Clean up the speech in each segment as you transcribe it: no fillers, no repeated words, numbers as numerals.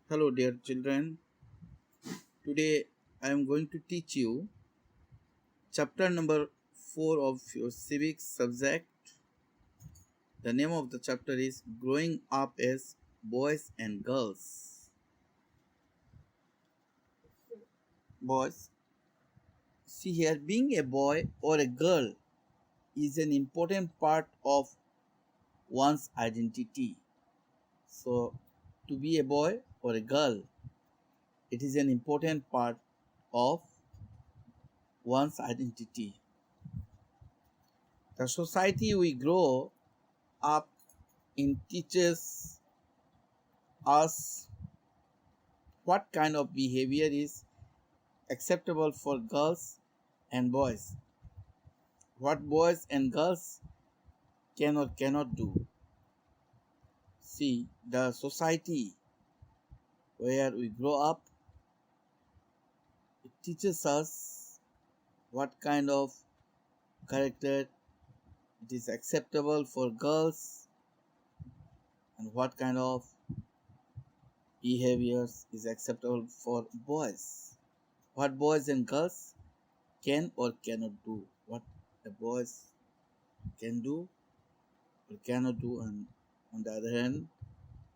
Hello, dear children. Today I am going to teach you chapter number 4 of your civics subject. The name of the chapter is Growing Up as Boys and Girls. Boys, see here, being a boy or a girl is an important part of one's identity. So, to be a boy or a girl, it is an important part of one's identity. The society we grow up in teaches us what kind of behavior is acceptable for girls and boys, what boys and girls can or cannot do. See, the society where we grow up, it teaches us what kind of character it is acceptable for girls and what kind of behaviors is acceptable for boys. What boys and girls can or cannot do, what the boys can do or cannot do, and on the other hand,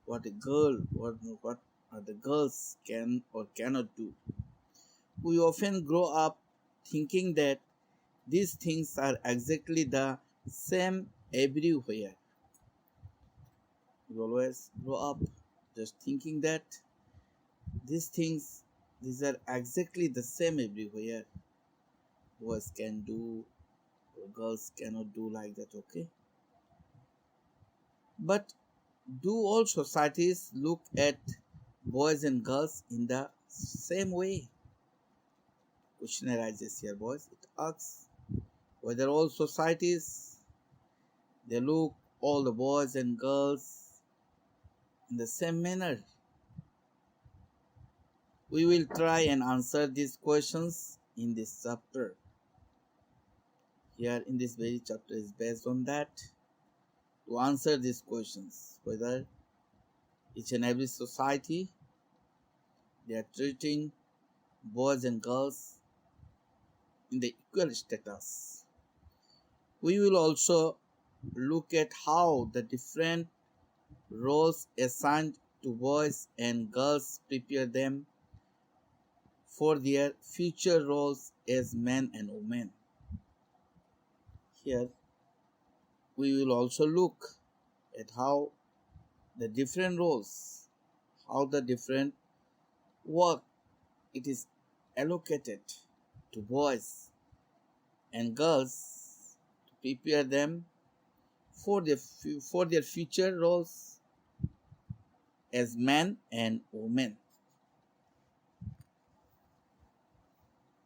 what are the girls can or cannot do. We often grow up thinking that these things are exactly the same everywhere. We always grow up just thinking that these things these are exactly the same everywhere. Boys can do or girls cannot do like that, okay? But do all societies look at boys and girls in the same way? Question arises here, boys. It asks whether all societies they look all the boys and girls in the same manner. We will try and answer these questions in this chapter. Here in this very chapter is based on that to answer these questions whether each and every society they are treating boys and girls in the equal status. We will also look at how the different roles assigned to boys and girls prepare them for their future roles as men and women. Here we will also look at how the different roles, how the different work it is allocated to boys and girls to prepare them for their future roles as men and women.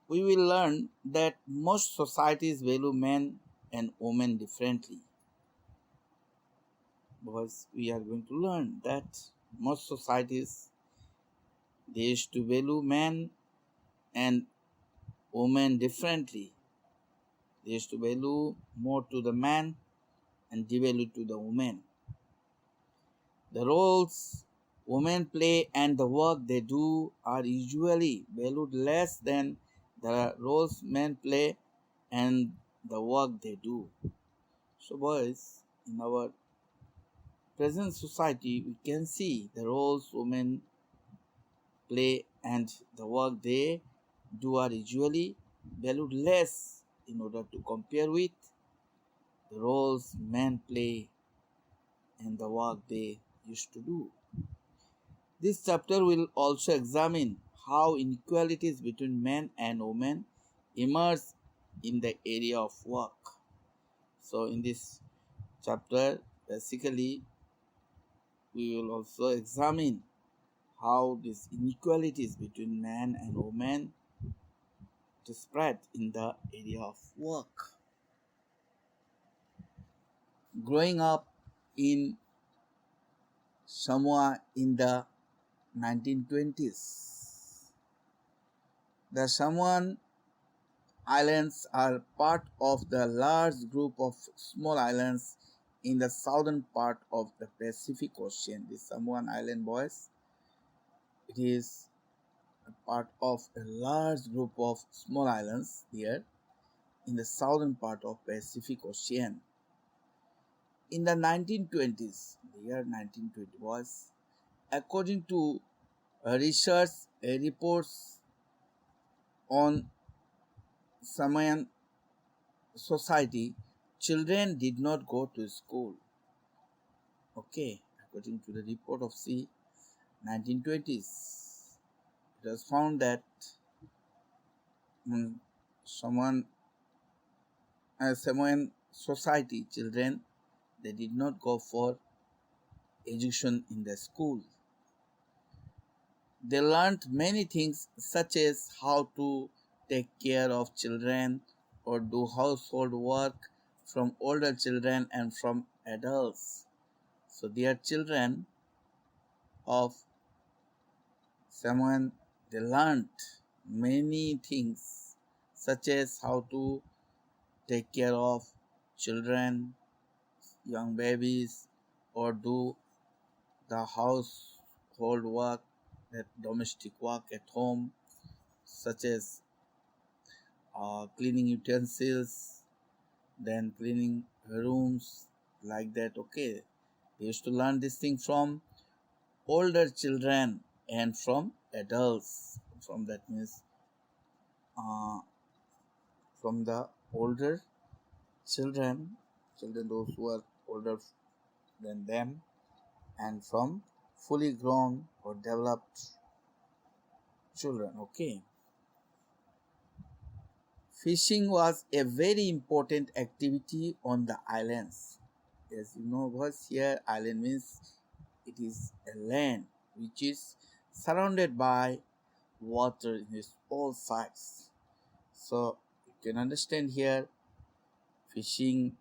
We will learn that most societies value men and women differently. Because we are going to learn that most societies they used to value men and women differently. They used to value more to the man and devalue to the woman. The roles women play and the work they do are usually valued less than the roles men play and the work they do. So, boys, in our present society, we can see the roles women play and the work they do are usually valued less in order to compare with the roles men play and the work they used to do. This chapter will also examine how inequalities between men and women emerge in the area of work. So, in this chapter, basically, we will also examine how these inequalities between man and woman to spread in the area of work. Growing up in Samoa in the 1920s, the Samoan Islands are part of the large group of small islands in the southern part of the Pacific Ocean. The Samoan Island, boys, It is a part of a large group of small islands there in the southern part of Pacific Ocean. In the 1920s, the year 1920 was, according to research reports on Samoan society, children did not go to school. Okay, according to the report of C 1920s, it was found that mm, someone Samoan society children they did not go for education in the school. They learned many things such as how to take care of children or do household work from older children and from adults. So they are children of someone they learned many things such as how to take care of children, young babies, or do the household work, that domestic work at home, such as cleaning utensils, then cleaning rooms, like that. Okay, they used to learn this thing from older children and from adults. From that means uh, from the older children those who are older than them, and from fully grown or developed children. Okay, fishing was a very important activity on the islands. As you know, was here island means it is a land which is surrounded by water in its all sides. So you can understand here fishing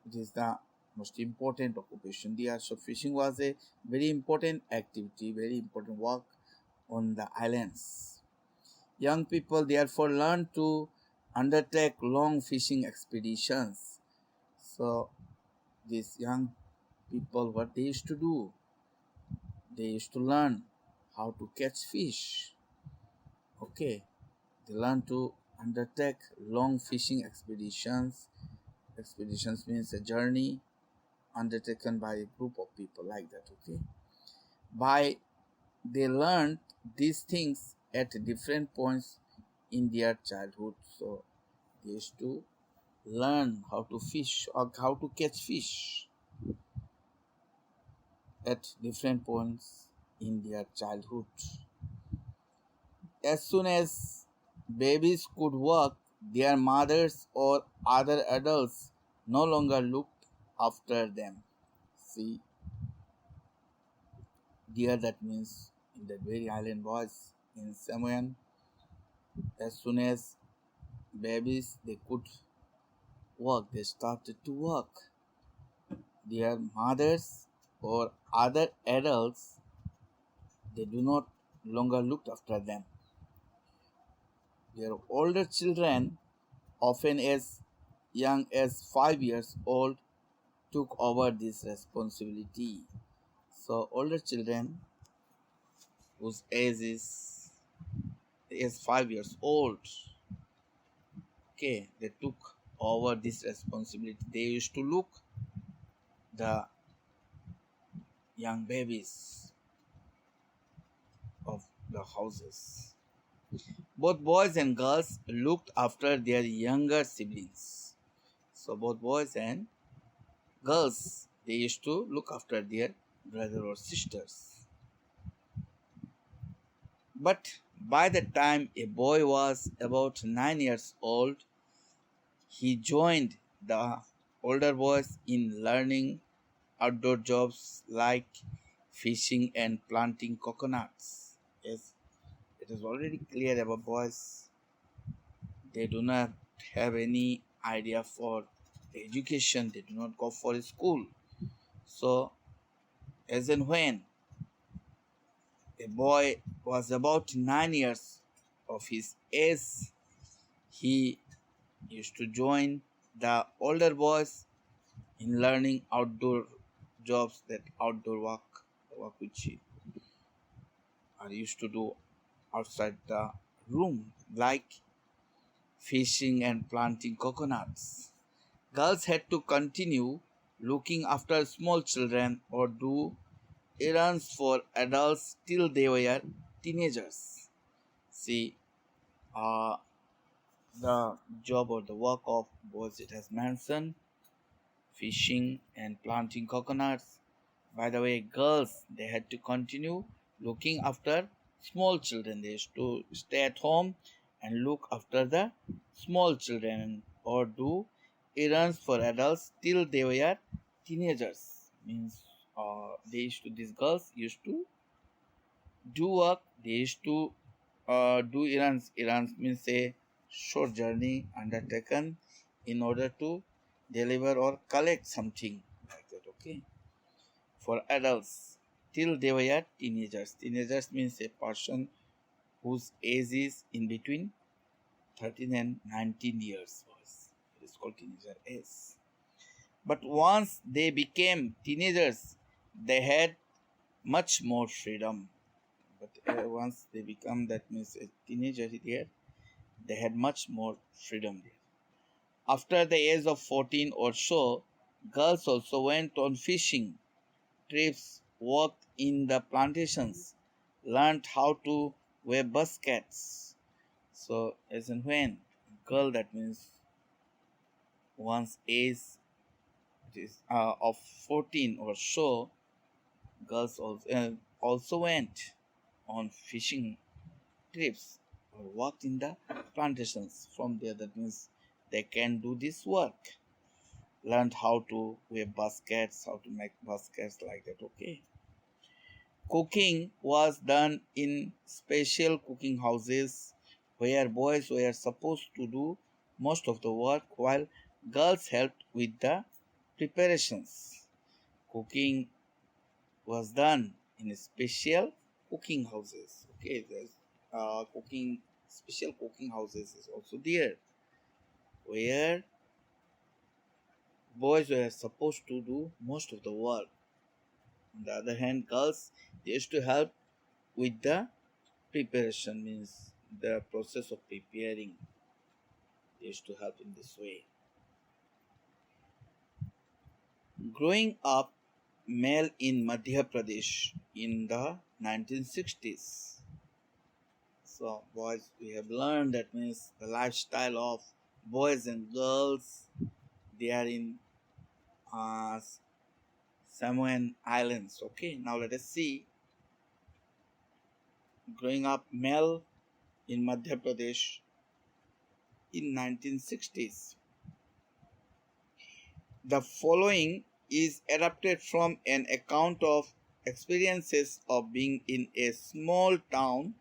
it is the most important occupation there. So fishing was a very important activity, very important work on the islands. Young people therefore learned to undertake long fishing expeditions. So these young people, what they used to do, they used to learn how to catch fish. Okay, they learn to undertake long fishing expeditions. Expeditions means a journey undertaken by a group of people, like that. Okay, by they learned these things at different points in their childhood. So they used to learn how to fish or how to catch fish at different points in their childhood. As soon as babies could walk, their mothers or other adults no longer looked after them. See, dear, that means in the very island was in Samoan, as soon as babies they could walk, they started to walk. Their mothers or other adults they do not longer look after them. Their older children, often as young as 5 years old, took over this responsibility. So older children whose age is 5 years old, okay, they took over this responsibility. They used to look the young babies of the houses. Both boys and girls looked after their younger siblings. So both boys and girls they used to look after their brother or sisters. But by the time a boy was about 9 years old, he joined the older boys in learning outdoor jobs like fishing and planting coconuts. Yes, it is already clear about boys. They do not have any idea for education. They do not go for school. So, as and when a boy was about 9 years of his age, he used to join the older boys in learning outdoor jobs, that outdoor work work which are used to do outside the room, like fishing and planting coconuts. Girls had to continue looking after small children or do errands for adults till they were teenagers. See, uh, the job or the work of boys it has mentioned fishing and planting coconuts. By the way, girls they had to continue looking after small children. They used to stay at home and look after the small children or do errands for adults till they were teenagers. Means these girls used to do work. They used to do errands. Errands means a short journey undertaken in order to deliver or collect something like that. Okay, for adults till they were teenagers. Teenagers means a person whose age is in between 13 and 19 years. It is called teenager age. But once they became teenagers, they had much more freedom. But once they become that means a teenager here, they had much more freedom there. After the age of 14 or so, girls also went on fishing trips, worked in the plantations, learned how to weave baskets. So, as and when girl, that means one's age it is of 14 or so, girls also went on fishing trips or worked in the plantations. From there, that means they can do this work. Learned how to weave baskets, how to make baskets like that. Okay. Cooking was done in special cooking houses where boys were supposed to do most of the work while girls helped with the preparations. Cooking was done in special cooking houses. Okay, there's cooking special cooking houses is also there where boys were supposed to do most of the work. On the other hand, girls they used to help with the preparation means the process of preparing. They used to help in this way. Growing up male in Madhya Pradesh in the 1960s. So boys we have learned that means the lifestyle of boys and girls they are in uh, Samoan Islands. Okay, now let us see growing up male in Madhya Pradesh in 1960s. The following is adapted from an account of experiences of being in a small town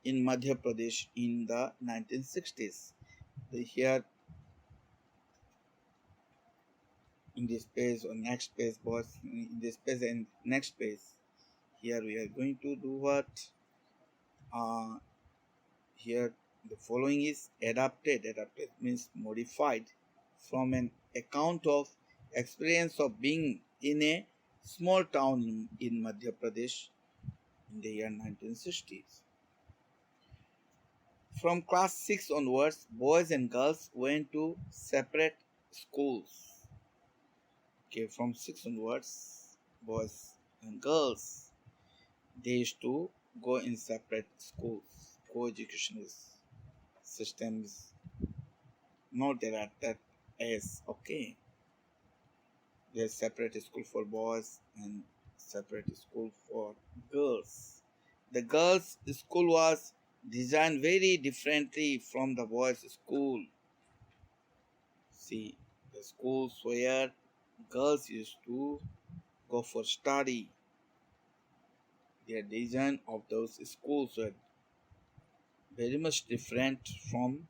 in Madhya Pradesh in the 1960s. Here in this page or next page, boys, in this page and next page, here we are going to do what? Here the following is adapted. Adapted means modified from an account of experience of being in a small town in Madhya Pradesh in the year 1960s. From class 6 onwards, boys and girls went to separate schools. Okay, from 6 onwards, boys and girls they used to go in separate schools. Co-education system is not there at that age. Okay, there's separate school for boys and separate school for girls. The girls' school was designed very differently from the boys' school. See, the schools where girls used to go for study, their design of those schools were very much different from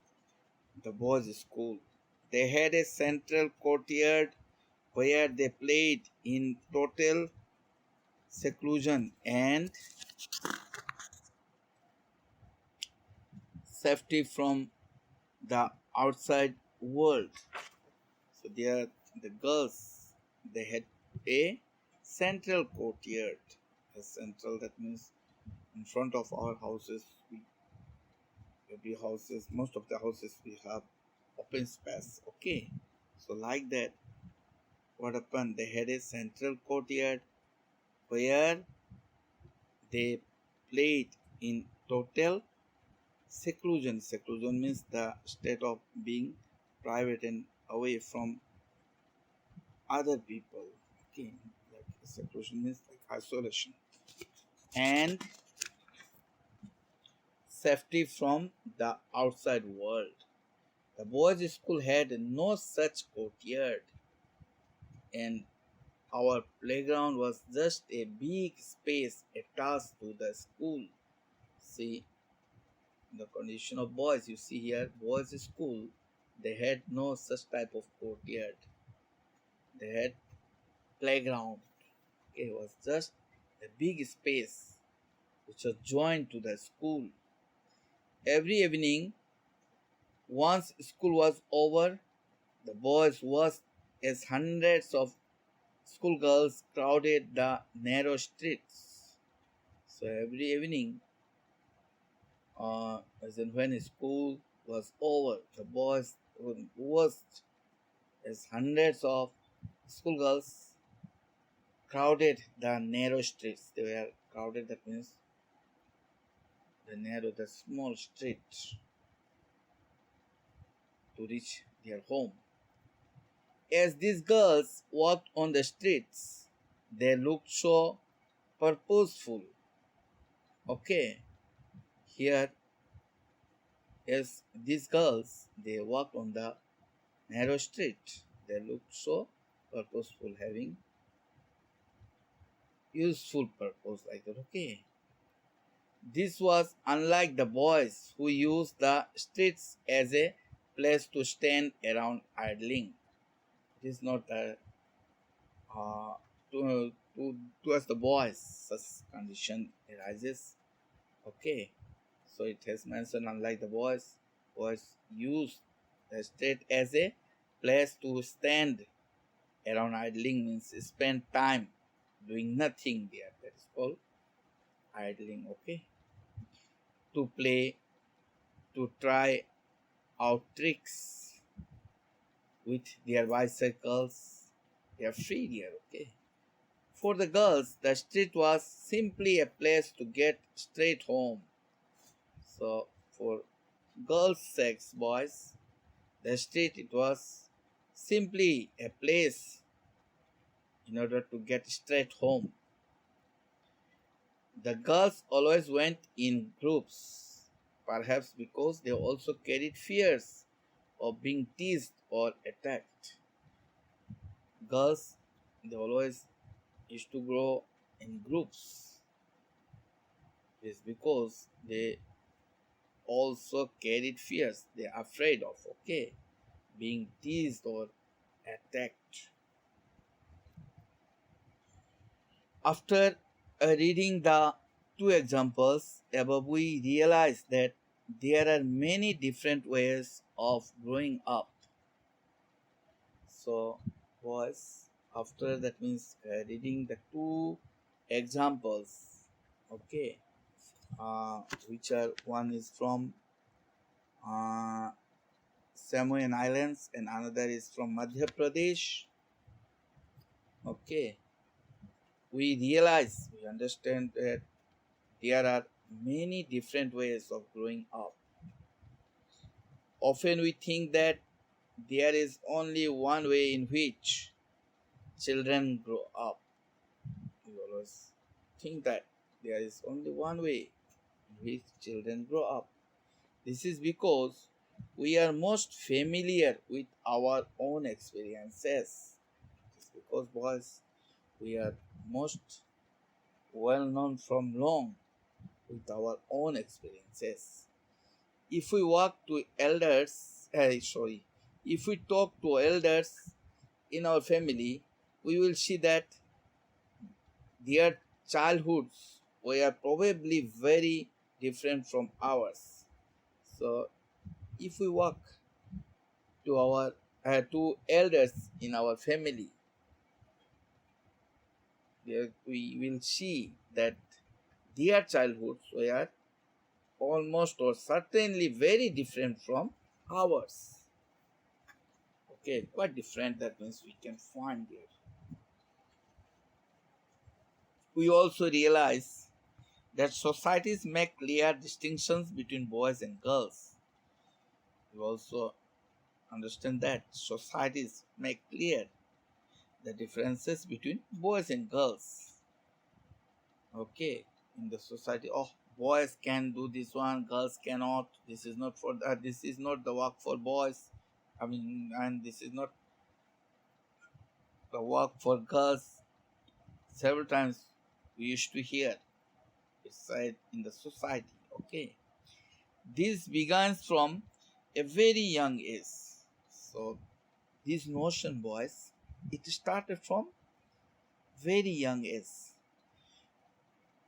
the boys' school. They had a central courtyard where they played in total seclusion and safety from the outside world. So there the girls they had a central courtyard a central, that means in front of our houses, every houses, most of the houses we have open space. Okay, so like that, what happened? They had a central courtyard where they played in total seclusion. Seclusion means the state of being private and away from other people. Okay, like seclusion means like isolation and safety from the outside world. The boys' school had no such courtyard, and our playground was just a big space attached to the school. See, the condition of boys, you see here, boys' school, they had no such type of courtyard. They had playground. Okay, it was just a big space which was joined to the school. Every evening, once school was over, the boys was as hundreds of schoolgirls crowded the narrow streets. So every evening, as in when school was over, the boys was as hundreds of schoolgirls crowded the narrow streets. They were crowded, that means the small street to reach their home. As these girls walked on the streets, they looked so purposeful. Okay, here as these girls they walked on the narrow street, they looked so purposeful, having useful purpose like that. Okay, this was unlike the boys who used the streets as a place to stand around idling. It is not uh, towards the boys such condition arises. Okay, so it has mentioned unlike the boys use the street as a place to stand around idling, means spend time doing nothing there. That is called idling. Okay, to play, to try out tricks with their bicycles. They are free there. Okay. For the girls, the street was simply a place to get straight home. So for girls' sex boys, the street it was simply a place in order to get straight home. The girls always went in groups, perhaps because they also carried fears of being teased or attacked. Girls, they always used to grow in groups. It's because they also carried fears. They are afraid of, okay, being teased or attacked. After reading the two examples above, we realize that there are many different ways of growing up. So, boys, after that means reading the two examples, okay, which are one is from uh, Samoan Islands and another is from Madhya Pradesh. Okay, we understand that there are many different ways of growing up. Often we think that there is only one way in which children grow up. We always think that there is only one way in which children grow up. This is because we are most familiar with our own experiences. It's because, boys, we are most well known from long with our own experiences. If we if we talk to elders in our family, we will see that their childhoods were probably very different from ours. So, if we walk to our to elders in our family, there we will see that their childhoods were almost or certainly very different from ours. Okay, quite different, that means we can find there. We also realize that societies make clear distinctions between boys and girls. We also understand that societies make clear the differences between boys and girls. Okay, in the society, oh, boys can do this one, girls cannot. This is not for that. This is not the work for boys. I mean, and this is not the work for girls. Several times we used to hear it said in the society. Okay, this begins from a very young age. So this notion, boys, it started from very young age.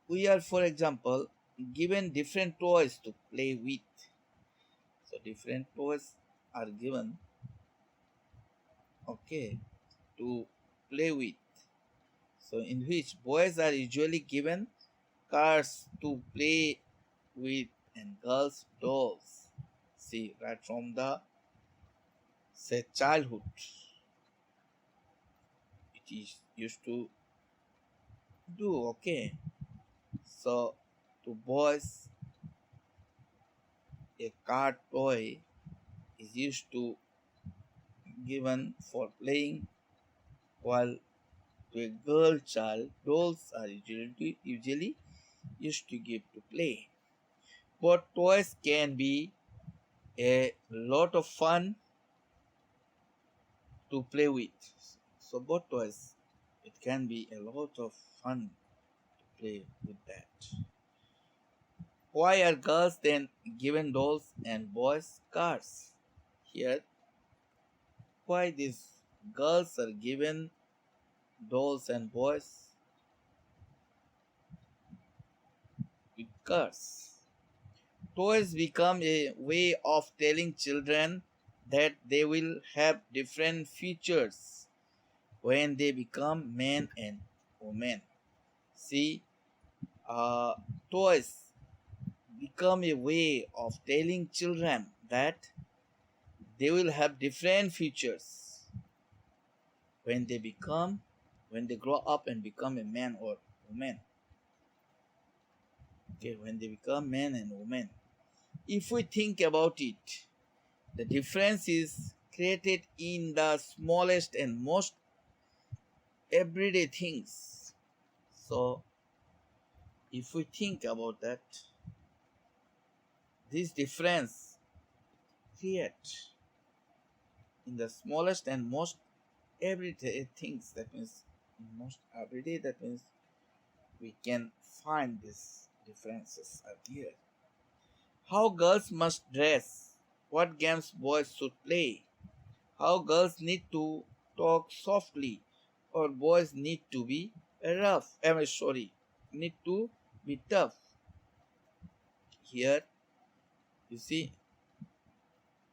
We are, for example, given different toys to play with. So different toys are given, okay, to play with. So in which boys are usually given cars to play with and girls dolls. See, right from the say childhood, it is used to do. Okay, so to boys, a car toy is used to given for playing, while to a girl child, dolls are usually used to give to play. But toys can be a lot of fun to play with. So both toys, it can be a lot of fun to play with that. Why are girls then given dolls and boys cars? Here, why these girls are given dolls and boys with cars? Toys become a way of telling children that they will have different futures when they become men and women. See, toys become a way of telling children that they will have different futures when they grow up and become a man or woman. Okay, when they become men and women. If we think about it, the difference is created in the smallest and most everyday things. So, if we think about that, this difference create in the smallest and most everyday things. That means in most everyday. That means we can find these differences are here. How girls must dress, what games boys should play, how girls need to talk softly, or boys need to be rough. Need to be tough. Here, you see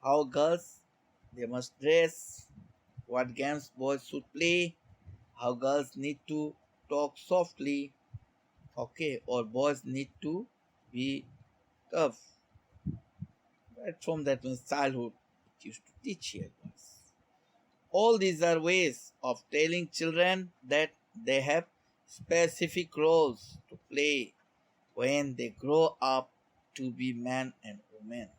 how girls they must dress, what games boys should play, how girls need to talk softly, okay, or boys need to be tough. Right from that means childhood, it used to teach here, boys. All these are ways of telling children that they have specific roles to play when they grow up to be man and woman.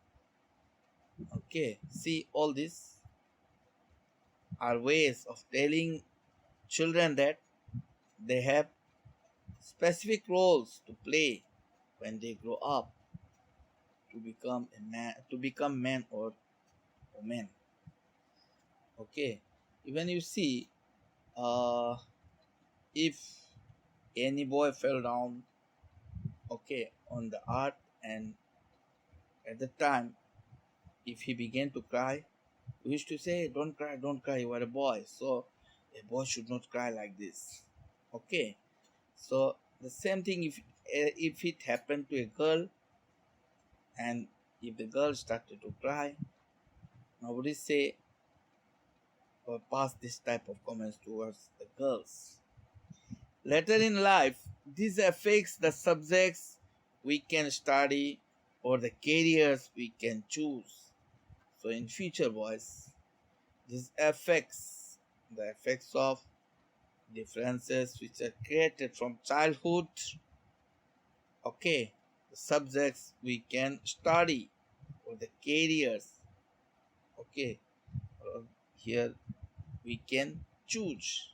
Okay, see, all these are ways of telling children that they have specific roles to play when they grow up to become a man, to become man or woman. Okay, even you see, uh, if any boy fell down, okay, on the earth, and at the time, if he began to cry, we used to say, don't cry, you are a boy, so a boy should not cry like this. Okay, so the same thing if it happened to a girl, and if the girl started to cry, nobody say or pass this type of comments towards the girls. Later in life, This affects the subjects we can study or the careers we can choose. So in future, boys, this affects the effects of differences which are created from childhood. Okay, the subjects we can study or the careers. Okay, here we can choose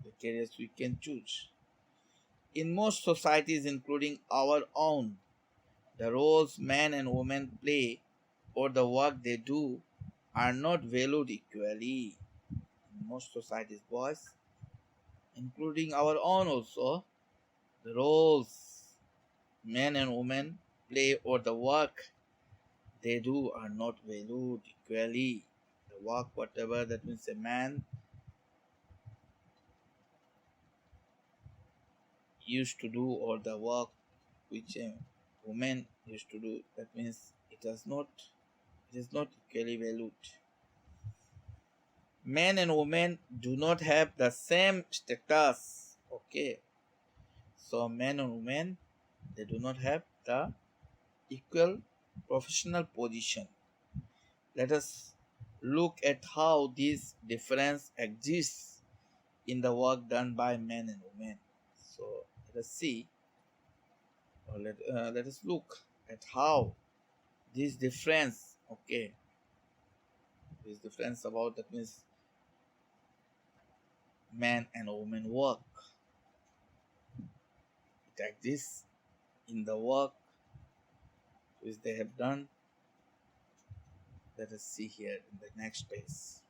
the careers we can choose. In most societies, including our own, the roles men and women play or the work they do are not valued equally. In most societies, boys, including our own also, the roles men and women play or the work they do are not valued equally. The work, whatever that means a man used to do, or the work which a woman used to do, that means it is not equally valued. Men and women do not have the same status. Okay, so men and women, they do not have the equal professional position. Let us look at how this difference exists in the work done by men and women. So let us see, or let us look at how this difference, okay, this difference about that means man and woman work, it exists in the work which they have done. Let us see here in the next page.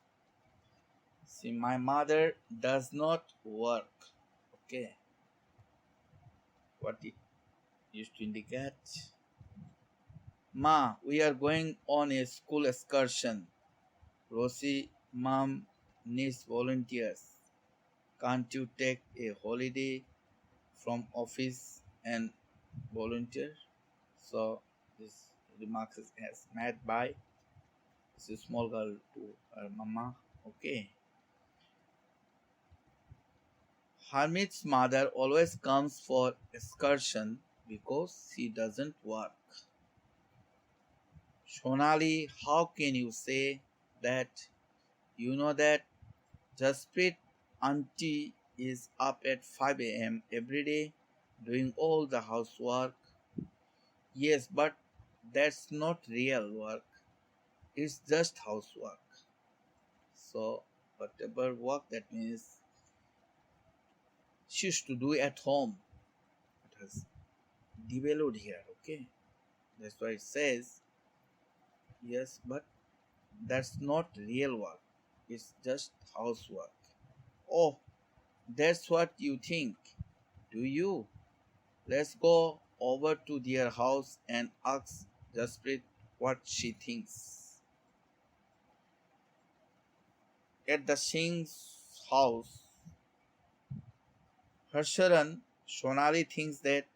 See, my mother does not work. Okay, what it used to indicate. Ma, we are going on a school excursion. Rosie, mom needs volunteers. Can't you take a holiday from office and volunteer? So this remark is as made by this small girl to her mama. Okay. Hermit's mother always comes for excursion because she doesn't work. Sonali, how can you say that? You know that Jasprit auntie is up at 5 a.m. every day doing all the housework. Yes, but that's not real work. It's just housework. So whatever work that means she used to do at home. It has devalued here, okay? That's why it says yes, but that's not real work. It's just housework. Oh, that's what you think. Do you? Let's go over to their house and ask Jasprit what she thinks. At the Singh's house, Harsharan, Sonali thinks that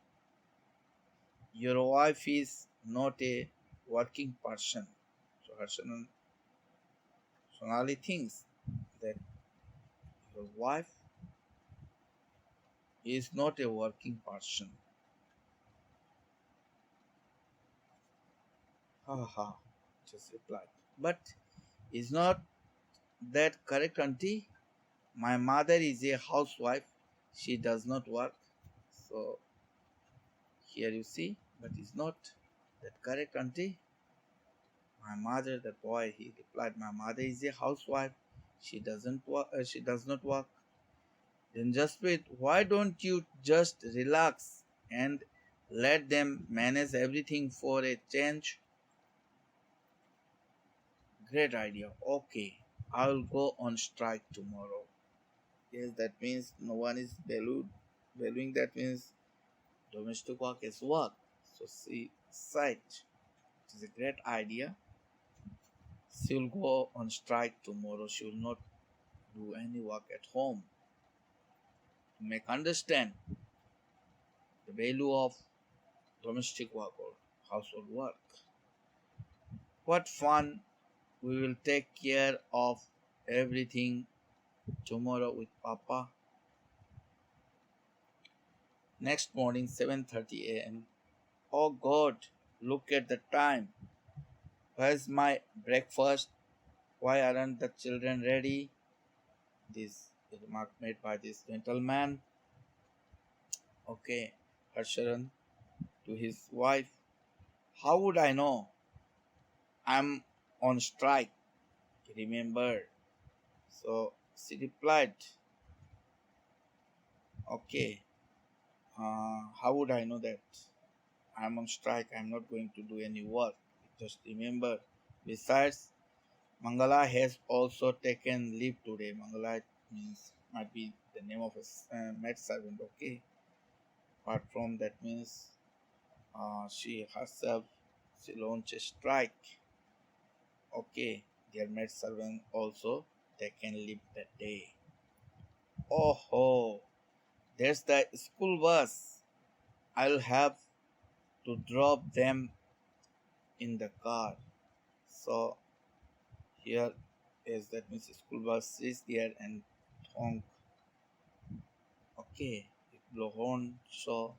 your wife is not a working person. So Harsharan, Sonali thinks that your wife is not a working person. Ha ha, just replied. But is not that correct, auntie? My mother is a housewife. She does not work. So here you see, but is not that correct, auntie? My mother, the boy, he replied, my mother is a housewife. She doesn't work. She does not work. Then Jasprit, why don't you just relax and let them manage everything for a change? Great idea. Okay, I'll go on strike tomorrow. Yes, that means no one is valuing that means domestic work is work. So she said it is a great idea. She will go on strike tomorrow. She will not do any work at home. To make understand the value of domestic work or household work. What fun! We will take care of everything tomorrow with Papa. Next morning, 7:30 a.m. Oh God, look at the time. Where's my breakfast? Why aren't the children ready? This remark made by this gentleman, okay, Harsharan, to his wife. How would I know? I'm on strike, remember? So she replied, okay, how would I know that? I'm on strike, I'm not going to do any work. Just remember. Besides, Mangala has also taken leave today. Mangala means might be the name of a maid servant, okay? Apart from that means she herself she launched a strike. Okay, their maid servant also taken leave that day. Oh ho, there's the school bus. I'll have to drop them in the car. So here is that means school bus is there and honk. Okay, it blow horn. So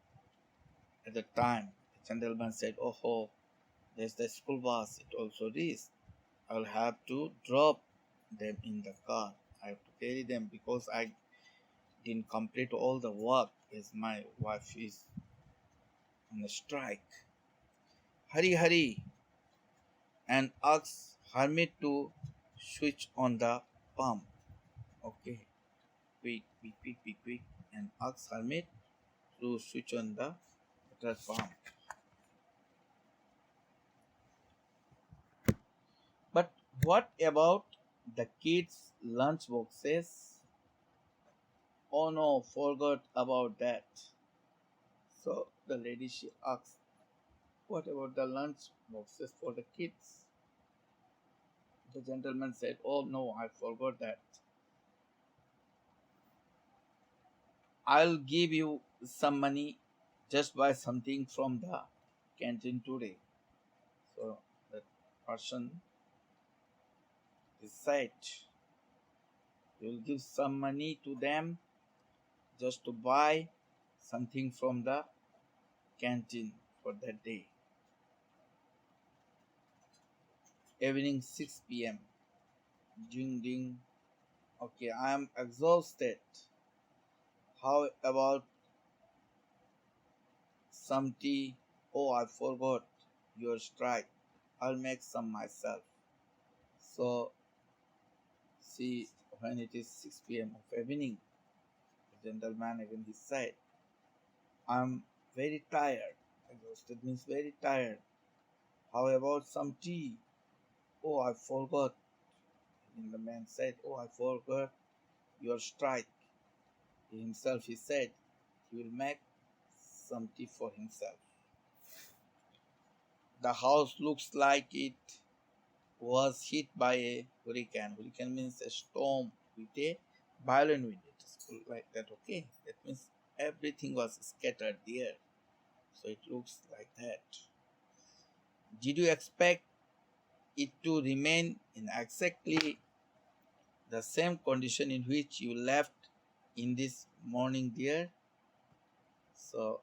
at the time, the gentleman said, "Oh ho, there's the school bus. It also is. I'll have to drop them in the car. I have to carry them because I didn't complete all the work as my wife is on a strike. Hurry, hurry!" And asked Hermit to switch on the pump. Okay, quick, quick, quick, quick, quick. And asked Hermit to switch on the water pump. But what about the kids' lunch boxes? Oh no, forgot about that. So the lady she asked, what about the lunch boxes for the kids? The gentleman said, oh no, I forgot that. I'll give you some money, just buy something from the canteen today. So the person decided you'll give some money to them just to buy something from the canteen for that day. Evening 6 p.m. Ding ding. Okay, I am exhausted. How about some tea? Oh, I forgot your strike. I'll make some myself. So, see, when it is 6 p.m. of evening, the gentleman again he said, I'm very tired. Exhausted means very tired. How about some tea? Oh, I forgot. And the man said, oh, I forgot your strike. Himself, he said, he will make some tea for himself. The house looks like it was hit by a hurricane. Hurricane means a storm with a violent wind. It's like that, okay? That means everything was scattered there. So it looks like that. Did you expect it to remain in exactly the same condition in which you left in this morning, dear? So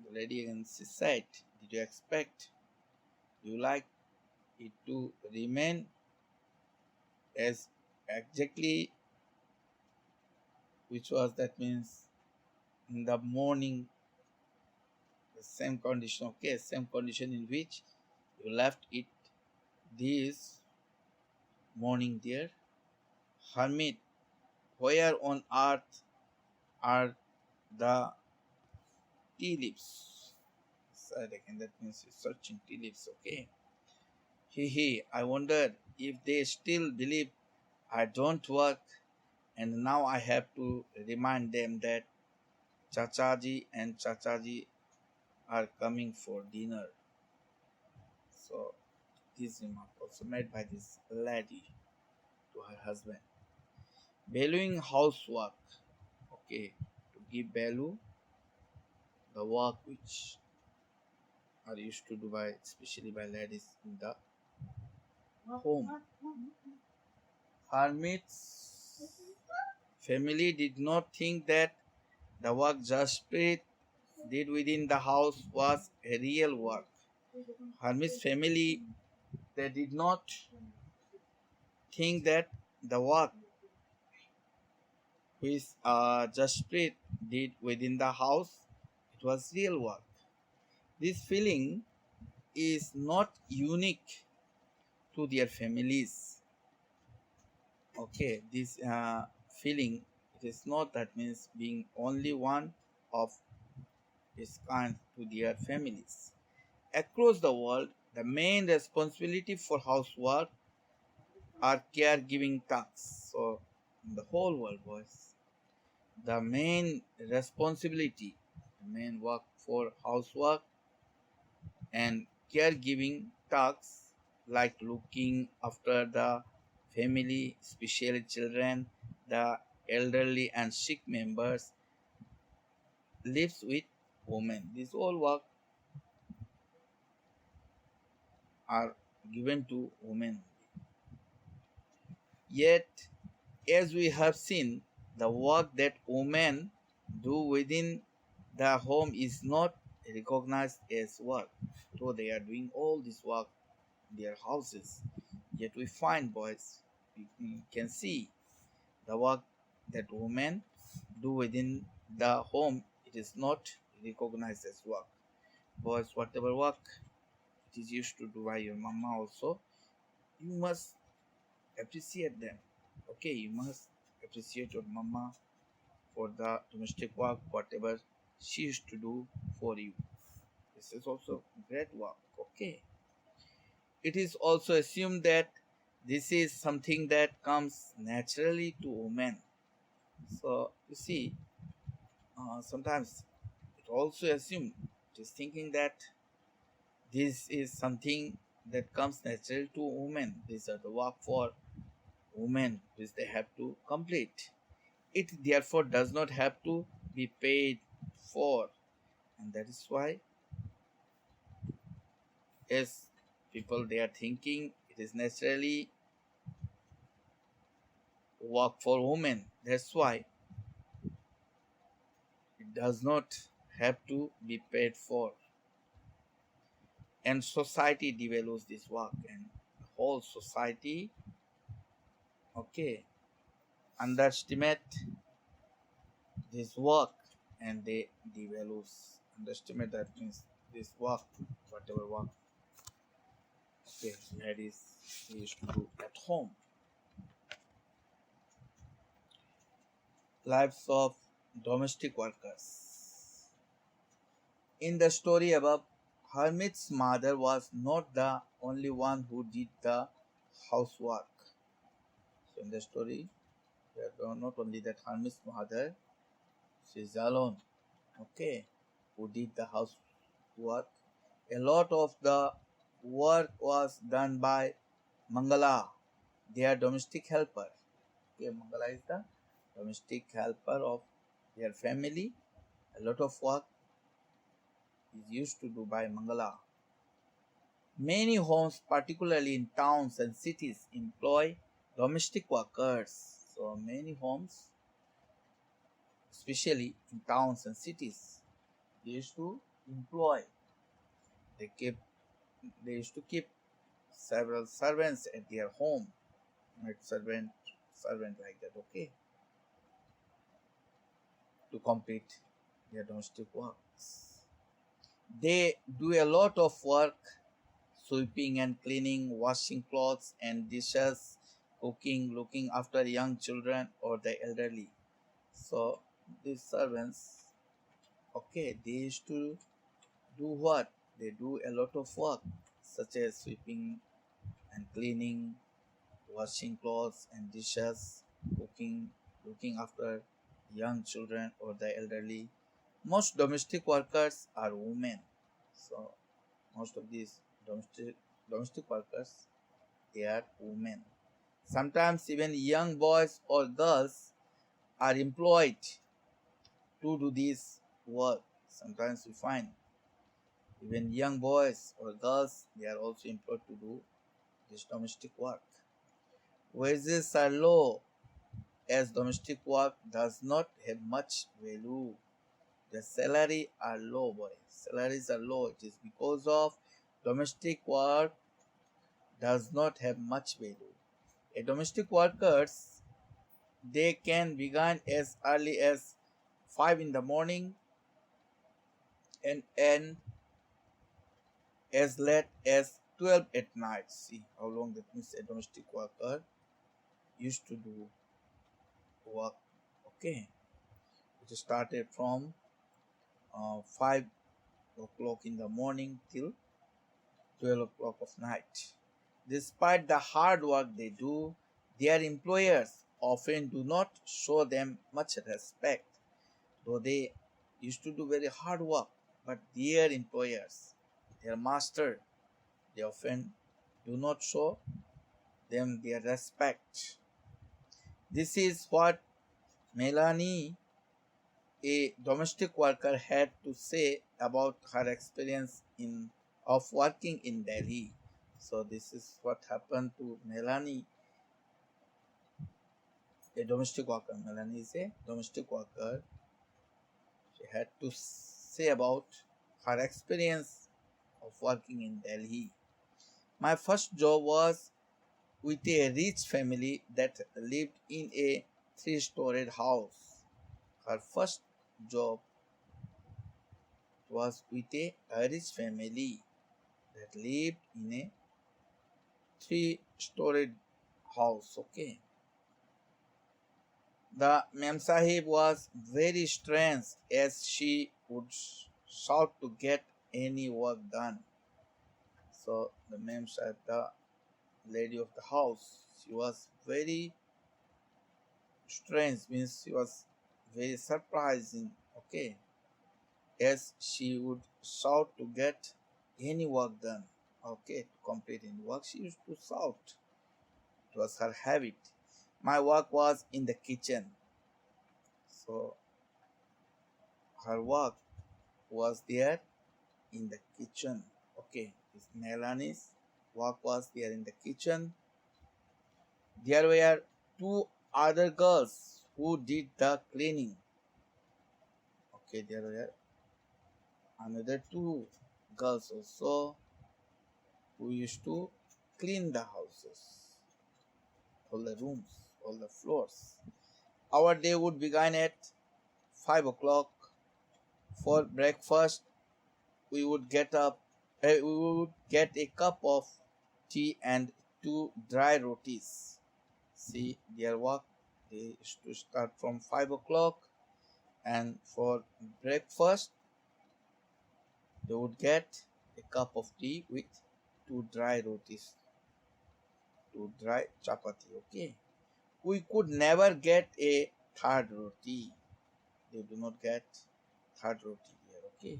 the lady again she said, did you expect you like it to remain as exactly which was that means in the morning the same condition, okay, same condition in which you left it this morning, dear? Hermit, where on earth are the tea leaves? Said again, that means you're searching tea leaves, okay. He, I wonder if they still believe I don't work, and now I have to remind them that Chachaji and Chachaji are coming for dinner. So this remark also made by this lady to her husband. Valuing housework. Okay, to give value the work which are used to do by especially by ladies in the home. Hermit's family did not think that The work Just Spirit did within the house was a real work. Hermit's family, they did not think that the work which Just Spirit did within the house, it was real work. This feeling is not unique to their families. Okay, this feeling, it is not that means being only one of its kind to their families. Across the world, the main responsibility for housework are caregiving tasks. So, in the whole world, boys, the main responsibility, the main work for housework and caregiving tasks like looking after the family, especially children, the elderly and sick members, lives with women. These all work are given to women. Yet, as we have seen, the work that women do within the home is not recognized as work. So they are doing all this work in their houses. Yet we find, boys, we can see the work that women do within the home, it is not recognized as work. Boys, whatever work it is used to do by your mama also, you must appreciate them. Okay, you must appreciate your mama for the domestic work, whatever she used to do for you. This is also great work. Okay. It is also assumed that this is something that comes naturally to women. So you see, sometimes it also assumed, it is thinking that this is something that comes natural to women. These are the work for women which they have to complete. It therefore does not have to be paid for, and that is why, as people they are thinking, it is naturally work for women. That's why it does not have to be paid for. And society develops this work, and the whole society, okay, underestimate this work, and they develops underestimate, that means this work, whatever work, okay, ladies used to do at home. Lives of domestic workers. In the story above, Hermit's mother was not the only one who did the housework. So in the story, there are not only that Hermit's mother, she is alone, okay, who did the housework. A lot of the work was done by Mangala, their domestic helper. Okay, Mangala is the domestic helper of their family. A lot of work is used to do by Mangala. Many homes, particularly in towns and cities, employ domestic workers. So many homes, especially in towns and cities, they used to employ. They keep. They used to keep several servants at their home. Not servant like that. Okay, to complete their domestic works. They do a lot of work, sweeping and cleaning, washing clothes and dishes, cooking, looking after young children or the elderly. So these servants, okay, they used to do what? They do a lot of work, such as sweeping and cleaning, washing clothes and dishes, cooking, looking after young children or the elderly. Most domestic workers are women. So most of these domestic workers, they are women. Sometimes even young boys or girls are employed to do this work. Sometimes we find even young boys or girls, they are also employed to do this domestic work. Wages are low as domestic work does not have much value. The salary are low, boy. Salaries are low. It is because of domestic work does not have much value. A domestic workers, they can begin as early as 5 in the morning and end as late as 12 at night. See how long that means a domestic worker used to do work. Okay, it started from 5 o'clock in the morning till 12 o'clock of night. Despite the hard work they do, their employers often do not show them much respect, though they used to do very hard work. But their employers, their master, they often do not show them their respect. This is what Melanie, a domestic worker, had to say about her experience in of working in Delhi. So this is what happened to Melanie, a domestic worker. Melanie is a domestic worker. She had to say about her experience of working in Delhi. My first job was with a rich family that lived in a three-storied house. Her first job was with a rich family that lived in a three-storied house. Okay. The Mem Sahib was very strange as she would shout to get any work done. So the Mem Sahib, the lady of the house, she was very strange, means she was very surprising. Okay, as she would shout to get any work done. Okay, to complete any work, she used to shout. It was her habit. My work was in the kitchen. So her work was there in the kitchen. Okay, this Melanie's work was there in the kitchen. There were two other girls who did the cleaning. Okay, there were another two girls also who used to clean the houses, all the rooms, all the floors. Our day would begin at 5 o'clock. For breakfast, we would get up, we would get a cup of tea and two dry rotis. See, their work, they used to start from 5 o'clock, and for breakfast, they would get a cup of tea with two dry rotis, two dry chapati. Okay, we could never get a third roti. They do not get third roti here. Okay.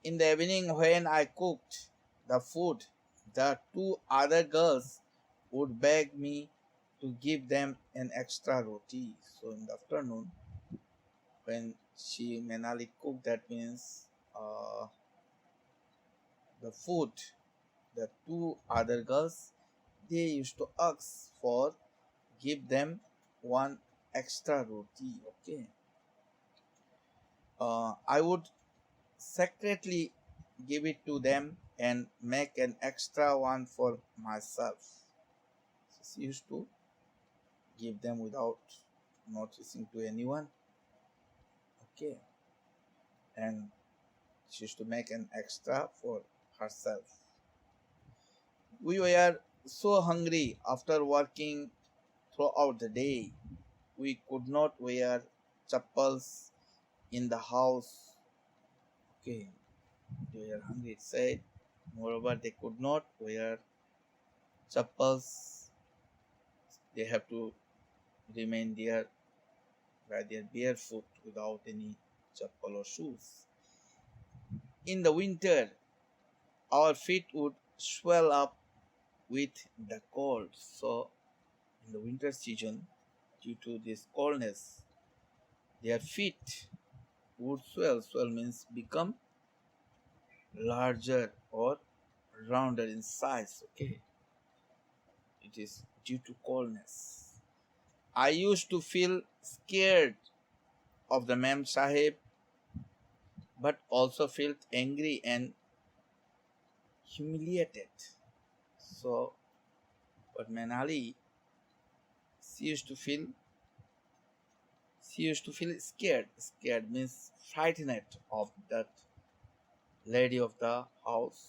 In the evening, when I cooked the food, the two other girls would beg me to give them an extra roti. So in the afternoon, when she Menali cooked, that means the food, the two other girls, they used to ask for give them one extra roti. Okay. I would secretly give it to them and make an extra one for myself. So she used to give them without noticing to anyone. Okay. And she used to make an extra for herself. We were so hungry after working throughout the day. We could not wear chappals in the house. Okay. They were hungry, it said. Moreover, they could not wear chappals. They have to remain there by their barefoot without any chappal or shoes. In the winter, our feet would swell up with the cold. So, in the winter season, due to this coldness, their feet would swell. Swell means become larger or rounder in size. Okay, it is due to coldness. I used to feel scared of the Mem Sahib but also felt angry and humiliated. So, but Manali, she used to feel scared. Scared means frightened of that lady of the house,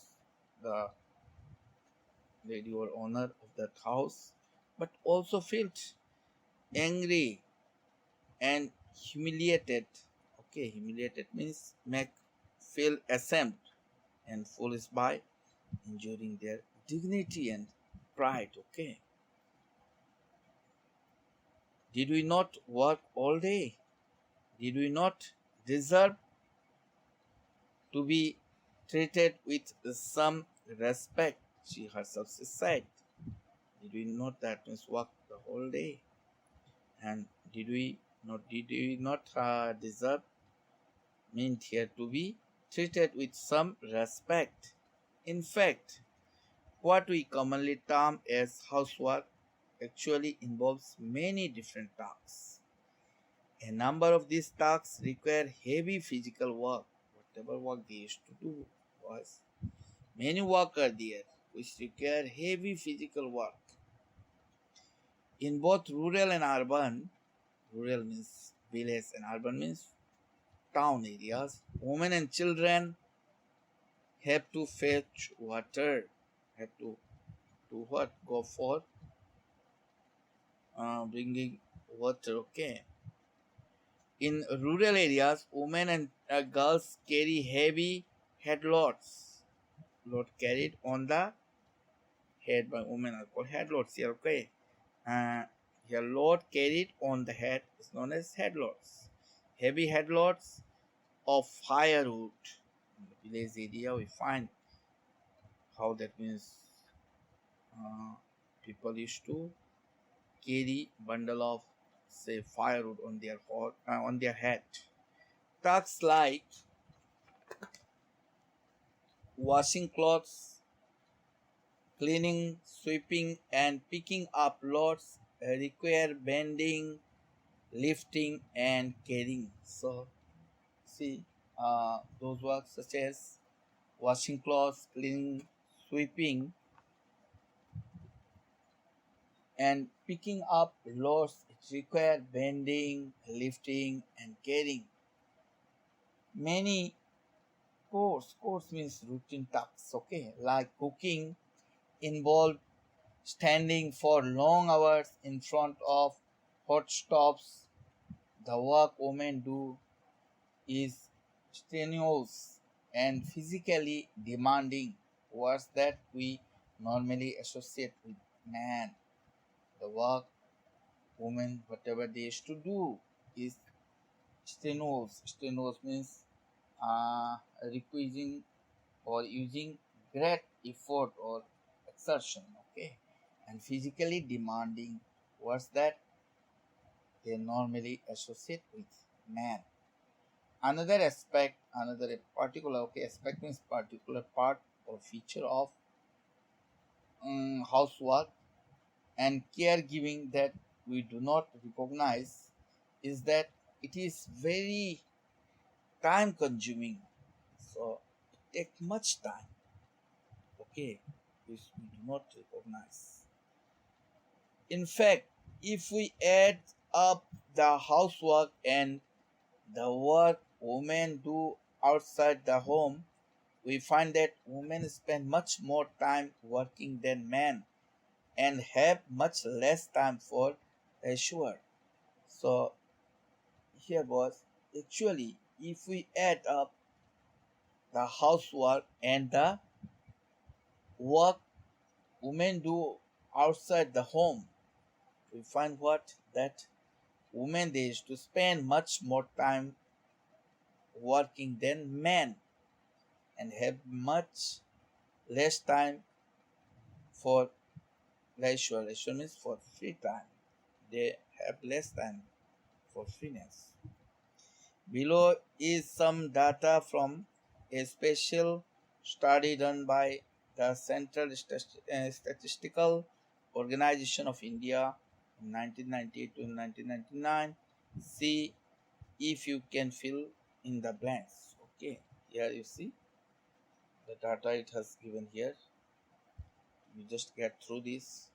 the lady or owner of that house, but also felt angry and humiliated. Okay, humiliated means make feel ashamed and foolish by injuring their dignity and pride. Okay, did we not work all day? Did we not deserve to be treated with some respect? She herself said. Did we not that means work the whole day? And did we not deserve meant here to be treated with some respect? In fact, what we commonly term as housework actually involves many different tasks. A number of these tasks require heavy physical work. Whatever work they used to do was many work are there which require heavy physical work. In both rural and urban, rural means village and urban means town areas, women and children have to fetch water, have to what go for bringing water. Okay. In rural areas, women and girls carry heavy headloads. Load carried on the head by women are called headloads here. Okay. Uh, Here load carried on the head is known as headloads. Heavy headloads of firewood. In the village area, we find how that means uh, people used to carry bundle of say firewood on their on their head. Tasks like washing clothes, cleaning, sweeping, and picking up loads require bending, lifting, and carrying. So, see, those works such as washing clothes, cleaning, sweeping, and picking up loads require bending, lifting, and carrying. Many course means routine tasks, okay, like cooking involve standing for long hours in front of hot stoves. The work women do is strenuous and physically demanding, works that we normally associate with man. The work women, whatever they used to do, is strenuous. Strenuous means requiring or using great effort or exertion. Okay, and physically demanding, words that they normally associate with man. Another particular aspect means particular part or feature of housework and caregiving that we do not recognize is that it is very time consuming. So it takes much time. Okay, which we do not recognize. In fact, if we add up the housework and the work women do outside the home, we find that women spend much more time working than men and have much less time for leisure. So here goes. Actually, if we add up the housework and the work women do outside the home, we find what that women they used to spend much more time working than men and have much less time for leisure. Leisure means for free time. They have less time for freeness. Below is some data from a special study done by the Central Statistical Organization of India in 1998 to 1999. See if you can fill in the blanks. Okay, here you see the data it has given here. You just get through this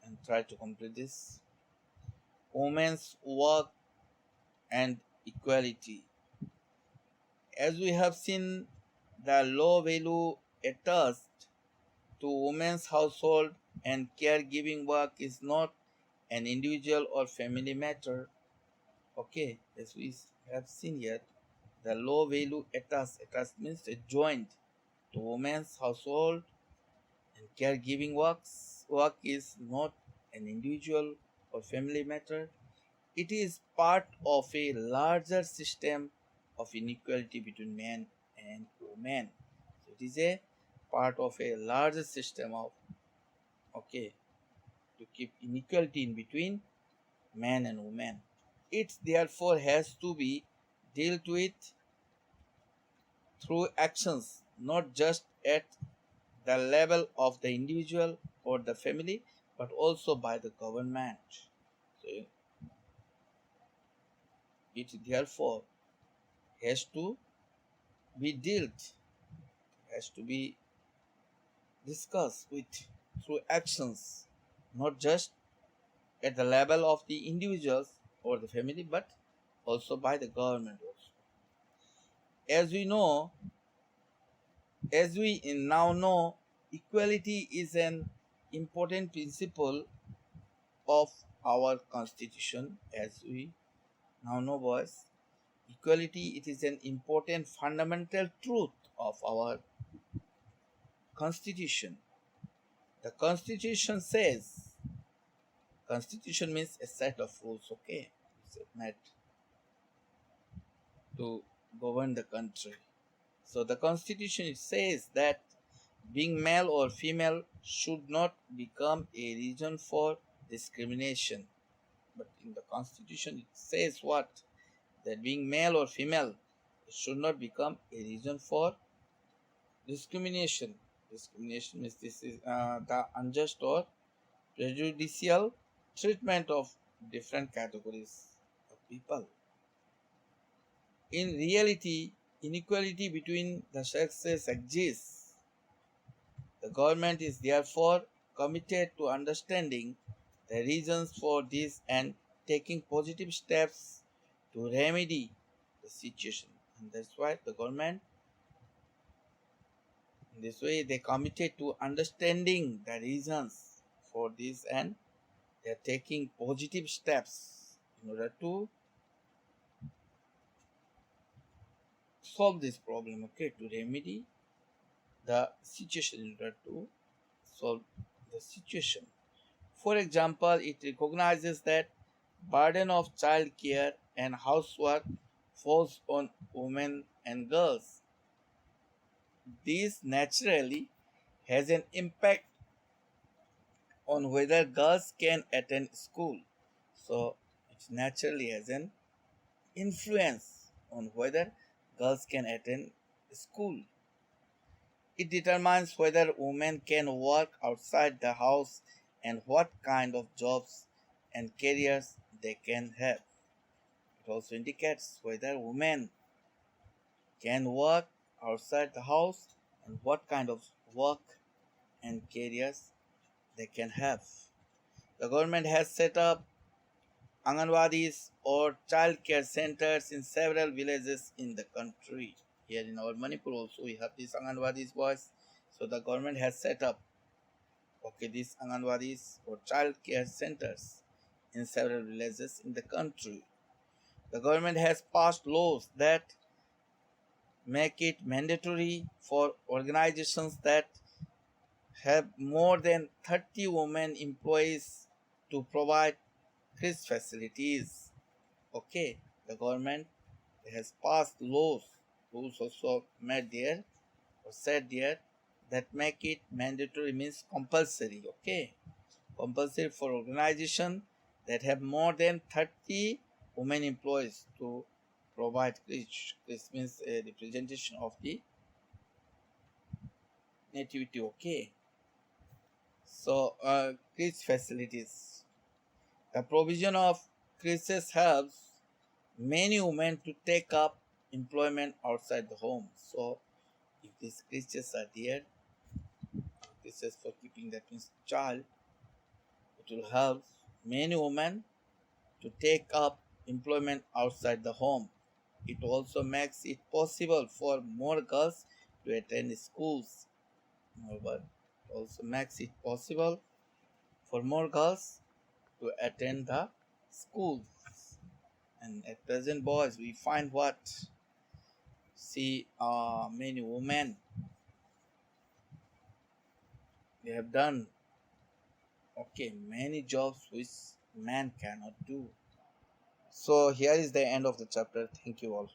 and try to complete this. Women's work and equality. As we have seen, the low value attached to women's household and caregiving work is not an individual or family matter. Okay, as we have seen here, the low value attached means a joint to women's household and caregiving work is not an individual or family matter. It is part of a larger system of inequality between men and women. So it is a part of a larger system of, okay, to keep inequality in between man and woman. It therefore has to be dealt with through actions, not just at the level of the individual or the family, but also by the government. So it therefore has to be dealt, has to be discussed with through actions, not just at the level of the individuals or the family, but also by the government also. As we know, as we now know, equality is an important principle of our constitution. As we now know, boys, equality it is an important fundamental truth of our constitution. The constitution says, constitution means a set of rules, okay, it's meant to govern the country. So the constitution it says that being male or female should not become a reason for discrimination. But in the constitution it says what? That being male or female should not become a reason for discrimination. Discrimination means this is the unjust or prejudicial treatment of different categories of people. In reality, inequality between the sexes exists. The government is therefore committed to understanding the reasons for this and taking positive steps to remedy the situation. And that's why the government, in this way, they committed to understanding the reasons for this and they are taking positive steps in order to solve this problem, okay, to remedy the situation, in order to solve the situation. For example, it recognizes that burden of child care and housework falls on women and girls. This naturally has an impact on whether girls can attend school. So it naturally has an influence on whether girls can attend school. It determines whether women can work outside the house and what kind of jobs and careers they can have. It also indicates whether women can work outside the house and what kind of work and careers they can have. The government has set up Anganwadis or child care centers in several villages in the country. Here in our Manipur also we have these Anganwadis, boys. So the government has set up, okay, these Anganwadis or child care centers in several villages in the country. The government has passed laws that make it mandatory for organizations that have more than 30 women employees to provide these facilities. Okay, the government has passed rules also made there or said there that make it mandatory means compulsory. Okay, compulsory for organization that have more than 30 women employees to provide this means a representation of the nativity. Okay, so creche facilities, the provision of creches helps many women to take up employment outside the home. So if these creatures are there, this is for keeping that means child, it will help many women to take up employment outside the home. It also makes it possible for more girls to attend schools. Moreover, it also makes it possible for more girls to attend the schools. And at present, boys, we find what see many women they have done okay many jobs which man cannot do. So here is the end of the chapter. Thank you all.